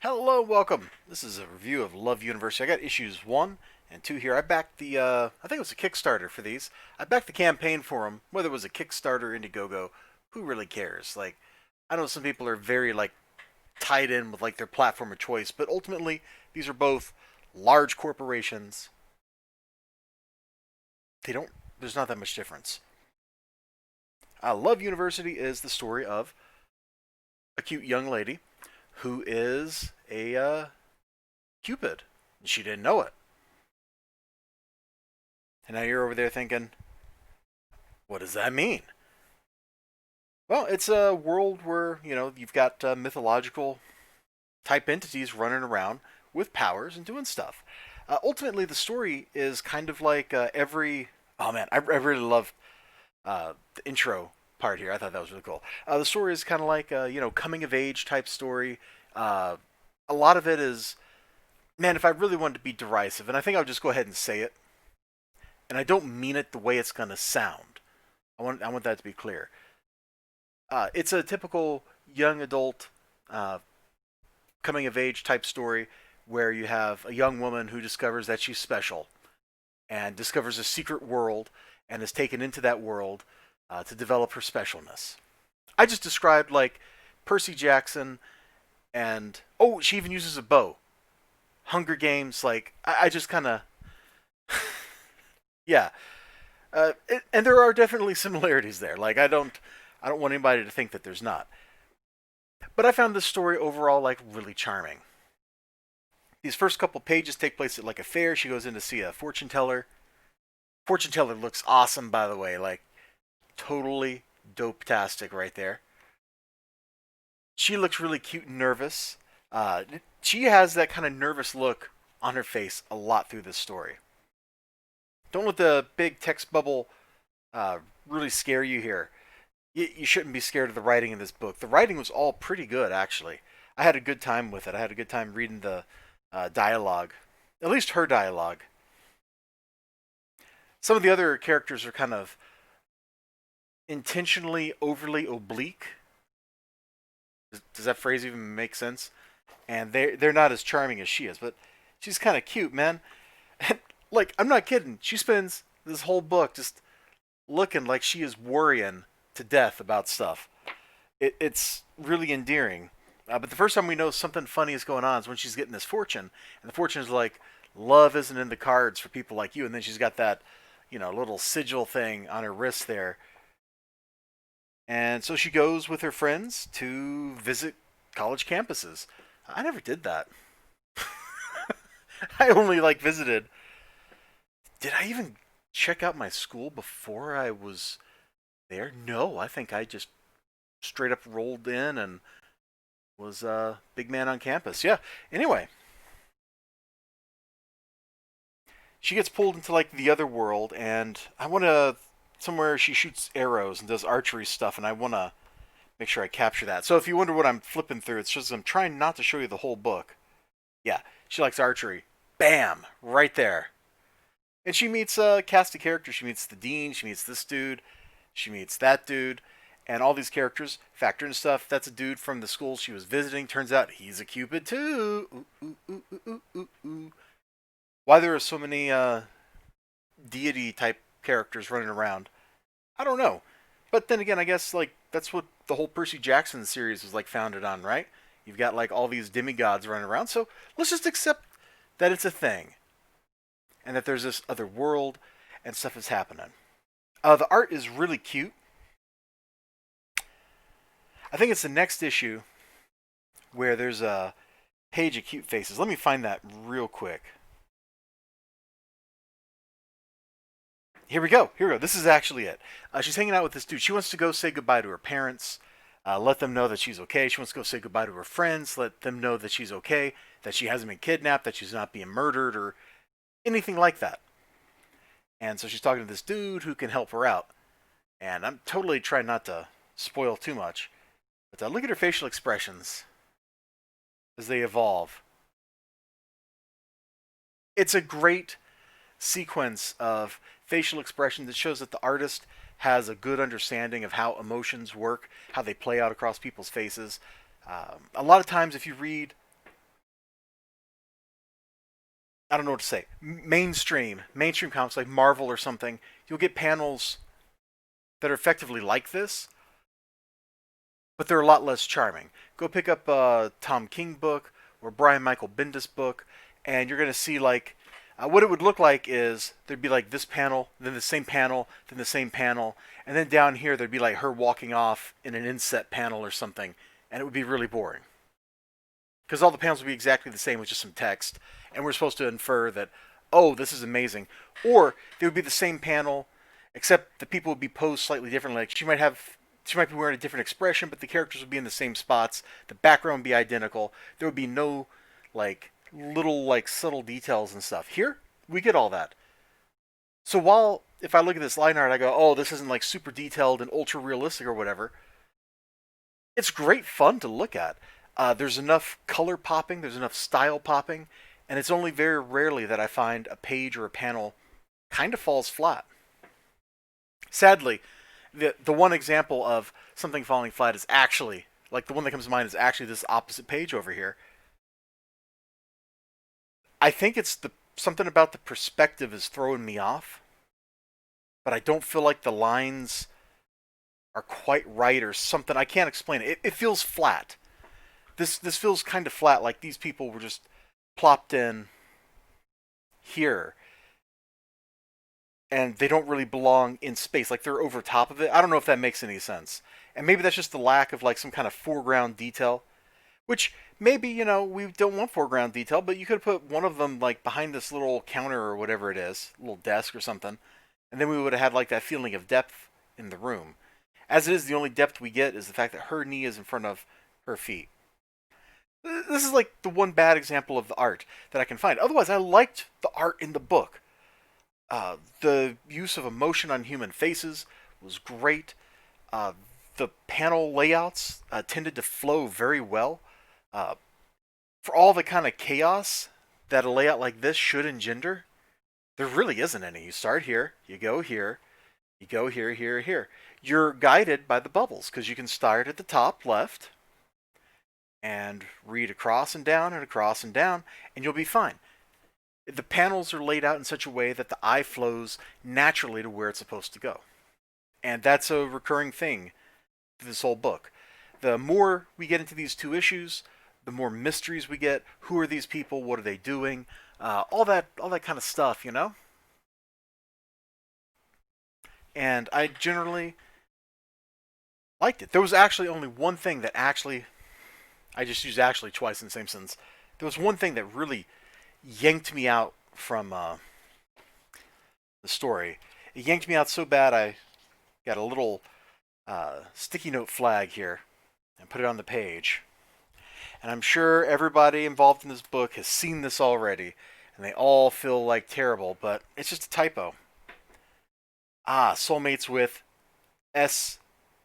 Hello, welcome. This is a review of Love University. I got issues 1 and 2 here. I backed I think it was a Kickstarter for these. I backed the campaign for them, whether it was a Kickstarter, Indiegogo, who really cares? Like, I know some people are very, tied in with, their platform of choice, but ultimately, these are both large corporations. There's not that much difference. Love University is the story of a cute young lady who is a Cupid. And she didn't know it. And now you're over there thinking, what does that mean? Well, it's a world where, you've got mythological type entities running around with powers and doing stuff. Ultimately, the story is kind of like every. Oh man, I really love the intro part here. I thought that was really cool. The story is kind of like coming of age type story. Uh, a lot of it is, man, if I really wanted to be derisive, and I think I'll just go ahead and say it, and I don't mean it the way it's gonna sound. I want that to be clear. It's a typical young adult uh, coming of age type story where you have a young woman who discovers that she's special and discovers a secret world and is taken into that world to develop her specialness. I just described like Percy Jackson and oh, she even uses a bow. Hunger Games, like I just kind of yeah. And there are definitely similarities there. Like I don't want anybody to think that there's not. But I found this story overall like really charming. These first couple pages take place at like a fair. She goes in to see a fortune teller. Fortune teller looks awesome, by the way. Like totally dope-tastic right there. She looks really cute and nervous. She has that kind of nervous look on her face a lot through this story. Don't let the big text bubble uh, really scare you here. You shouldn't be scared of the writing in this book. The writing was all pretty good, actually. I had a good time with it. I had a good time reading the dialogue, at least her dialogue. Some of the other characters are kind of intentionally overly oblique. Does that phrase even make sense? And they're not as charming as she is, but she's kind of cute, man. And like I'm not kidding. She spends this whole book just looking like she is worrying to death about stuff. It's really endearing. But the first time we know something funny is going on is when she's getting this fortune, and the fortune is like, love isn't in the cards for people like you. And then she's got that, little sigil thing on her wrist there. And so she goes with her friends to visit college campuses. I never did that. I only like visited. Did I even check out my school before I was there? No, I think I just straight up rolled in and was a big man on campus. Yeah. Anyway, she gets pulled into like the other world, and I want to somewhere she shoots arrows and does archery stuff, and I want to make sure I capture that. So if you wonder what I'm flipping through, it's just I'm trying not to show you the whole book. Yeah, she likes archery. Bam, right there. And she meets a cast of characters. She meets the dean. She meets this dude. She meets that dude. And all these characters factor in stuff. That's a dude from the school she was visiting. Turns out he's a Cupid too. Ooh, ooh, ooh, ooh, ooh, ooh, ooh. Why there are so many deity type characters running around, I don't know. But then again, I guess like that's what the whole Percy Jackson series was like founded on, right? You've got like all these demigods running around. So let's just accept that it's a thing and that there's this other world and stuff is happening. The art is really cute. I think it's the next issue where there's a page of cute faces. Let me find that real quick. Here we go. Here we go. This is actually it. She's hanging out with this dude. She wants to go say goodbye to her parents, let them know that she's okay. She wants to go say goodbye to her friends, let them know that she's okay, that she hasn't been kidnapped, that she's not being murdered or anything like that. And so she's talking to this dude who can help her out. And I'm totally trying not to spoil too much. But look at her facial expressions as they evolve. It's a great sequence of facial expression that shows that the artist has a good understanding of how emotions work, how they play out across people's faces. A lot of times, if you read I don't know what to say, mainstream comics like Marvel or something, you'll get panels that are effectively like this, but they're a lot less charming. Go pick up a Tom King book or Brian Michael Bendis book, and you're going to see like what it would look like is there'd be like this panel, then the same panel, then the same panel, and then down here there'd be like her walking off in an inset panel or something, and it would be really boring because all the panels would be exactly the same with just some text, and we're supposed to infer that, oh, this is amazing, or they would be the same panel, except the people would be posed slightly differently. Like she might be wearing a different expression, but the characters would be in the same spots. The background would be identical. There would be no like little like subtle details and stuff. Here, we get all that. So while if I look at this line art, I go, oh, this isn't like super detailed and ultra realistic or whatever. It's great fun to look at. There's enough color popping, there's enough style popping, and it's only very rarely that I find a page or a panel kind of falls flat. Sadly, the one example of something falling flat is actually like the one that comes to mind is actually this opposite page over here. I think it's the something about the perspective is throwing me off, but I don't feel like the lines are quite right or something. I can't explain it. It feels flat. This feels kind of flat, like these people were just plopped in here, and they don't really belong in space. Like they're over top of it. I don't know if that makes any sense. And maybe that's just the lack of like some kind of foreground detail. Which maybe, we don't want foreground detail, but you could put one of them like behind this little counter or whatever it is, little desk or something, and then we would have had like that feeling of depth in the room. As it is, the only depth we get is the fact that her knee is in front of her feet. This is like the one bad example of the art that I can find. Otherwise, I liked the art in the book. The use of emotion on human faces was great. Uh, the panel layouts tended to flow very well. Uh, for all the kind of chaos that a layout like this should engender, there really isn't any. You start here, you go here, you go here, here, here. You're guided by the bubbles because you can start at the top left and read across and down and across and down, and you'll be fine. The panels are laid out in such a way that the eye flows naturally to where it's supposed to go. And that's a recurring thing through this whole book. The more we get into these two issues, the more mysteries we get. Who are these people? What are they doing? All that kind of stuff, And I generally liked it. There was actually only one thing that actually, I just used actually twice in the same sentence. There was one thing that really yanked me out from the story. It yanked me out so bad I got a little sticky note flag here and put it on the page. And I'm sure everybody involved in this book has seen this already, and they all feel like terrible, but it's just a typo. Soulmates with S.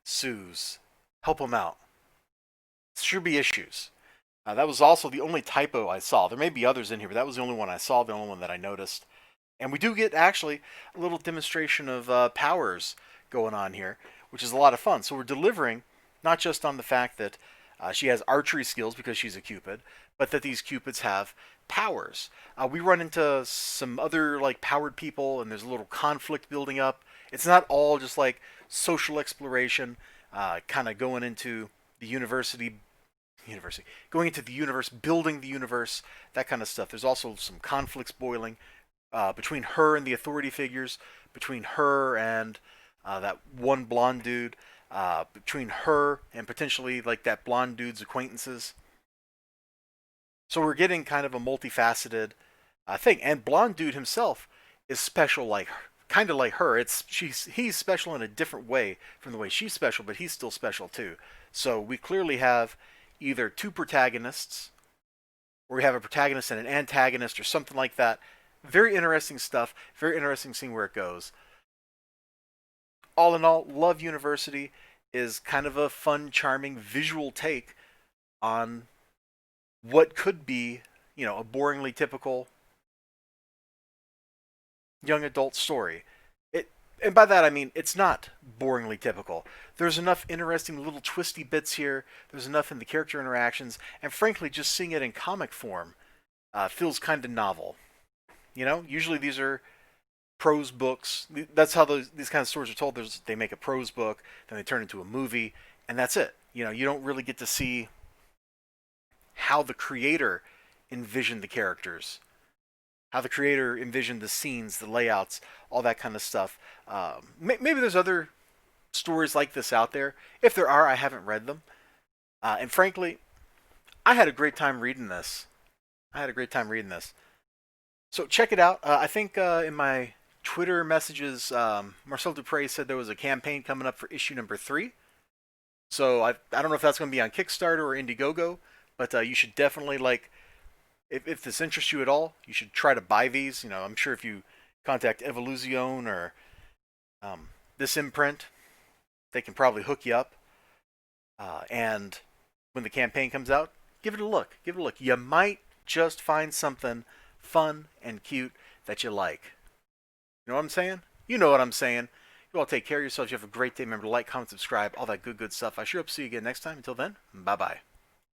Sues. Help them out. Should be issues. That was also the only typo I saw. There may be others in here, but that was the only one I saw, the only one that I noticed. And we do get actually a little demonstration of powers going on here, which is a lot of fun. So we're delivering not just on the fact that she has archery skills because she's a Cupid, but that these Cupids have powers. We run into some other like powered people, and there's a little conflict building up. It's not all just like social exploration, kind of going into the going into the universe, building the universe, that kind of stuff. There's also some conflicts boiling between her and the authority figures, between her and that one blonde dude, between her and potentially like that blonde dude's acquaintances. So we're getting kind of a multifaceted thing, and blonde dude himself is special, like kind of like her. He's special in a different way from the way she's special, but he's still special too. So we clearly have either two protagonists, or we have a protagonist and an antagonist, or something like that. Very interesting stuff. Very interesting seeing where it goes. All in all, Love University is kind of a fun, charming visual take on what could be, a boringly typical young adult story. And by that I mean it's not boringly typical. There's enough interesting little twisty bits here. There's enough in the character interactions, and frankly, just seeing it in comic form feels kind of novel. You know, usually these are prose books. That's how these kind of stories are told. They make a prose book, then they turn it into a movie, and that's it. You know, you don't really get to see how the creator envisioned the characters, how the creator envisioned the scenes, the layouts, all that kind of stuff. Maybe there's other stories like this out there. If there are, I haven't read them. And frankly, I had a great time reading this. I had a great time reading this. So check it out. I think in my Twitter messages, Marcel Dupre said there was a campaign coming up for issue number 3. So I don't know if that's going to be on Kickstarter or Indiegogo, but you should definitely like if this interests you at all, you should try to buy these. You know, I'm sure if you contact Evolution or this imprint, they can probably hook you up. And when the campaign comes out, give it a look. Give it a look. You might just find something fun and cute that you like. You know what I'm saying? You know what I'm saying. You all take care of yourselves. You have a great day. Remember to like, comment, subscribe, all that good stuff. I sure hope to see you again next time. Until then, bye-bye.